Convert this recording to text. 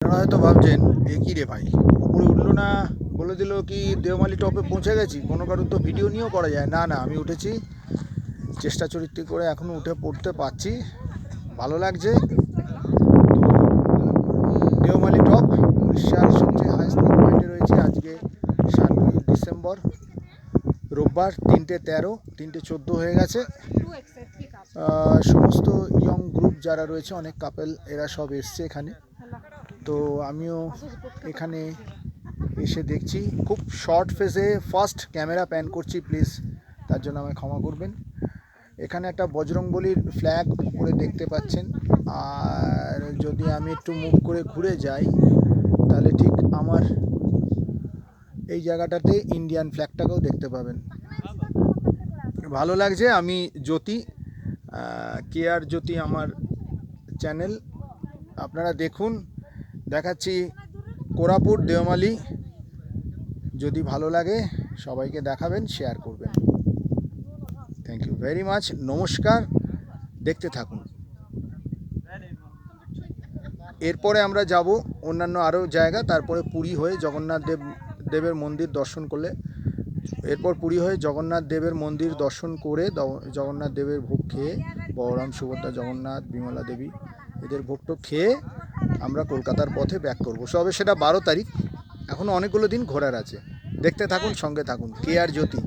আপনারা হয়তো ভাবছেন এ কী রে ভাই, উপরে উঠলো না, বলে দিল কি দেওমালি টপে পৌঁছে গেছি, কোনো কারোর তো ভিডিও নিয়েও করা যায় না। না, আমি উঠেছি, চেষ্টা চরিত্র করে এখনও উঠে পড়তে পারছি, ভালো লাগছে। দেওমালি টপ উড়িষ্যার সবচেয়ে হাইস্ট পয়েন্টে রয়েছে। আজকে 7ই ডিসেম্বর, রোববার, 3:13, 3:14 হয়ে গেছে। সমস্ত ইয়ং গ্রুপ যারা রয়েছে, অনেক কাপেল, এরা সব এসছে এখানে। তো আমিও এখানে এসে দেখছি, খুব শর্ট ফেজে ফার্স্ট ক্যামেরা প্যান করছি, প্লিজ তার জন্য আমায় ক্ষমা করবেন। এখানে একটা বজরংবলীর ফ্ল্যাগ উপরে দেখতে পাচ্ছেন, আর যদি আমি একটু মুভ করে ঘুরে যাই তাহলে ঠিক আমার এই জায়গাটাতে ইন্ডিয়ান ফ্ল্যাগটাকেও দেখতে পাবেন। ভালো লাগছে। আমি জ্যোতি, কে আর জ্যোতি আমার চ্যানেল, আপনারা দেখুন, দেখাচ্ছি কোরাপুট দেওমালি। যদি ভালো লাগে সবাইকে দেখাবেন, শেয়ার করবেন। থ্যাংক ইউ ভেরি মাচ, নমস্কার, দেখতে থাকুন। এরপরে আমরা যাব অন্যান্য আরও জায়গা, তারপরে পুরী হয়ে জগন্নাথ দেবের মন্দির দর্শন করলে, এরপর পুরী হয়ে জগন্নাথ দেবের মন্দির দর্শন করে জগন্নাথ দেবের ভোগ খেয়ে, বলরাম, সুভদ্রা, জগন্নাথ, বিমলা দেবী এদের ভোগটো খেয়ে আমরা কলকাতার পথে ব্যাক করবো। সবে সেটা 12 তারিখ, এখনও অনেকগুলো দিন ঘোরার আছে। দেখতে থাকুন, সঙ্গে থাকুন। কে আর জ্যোতি।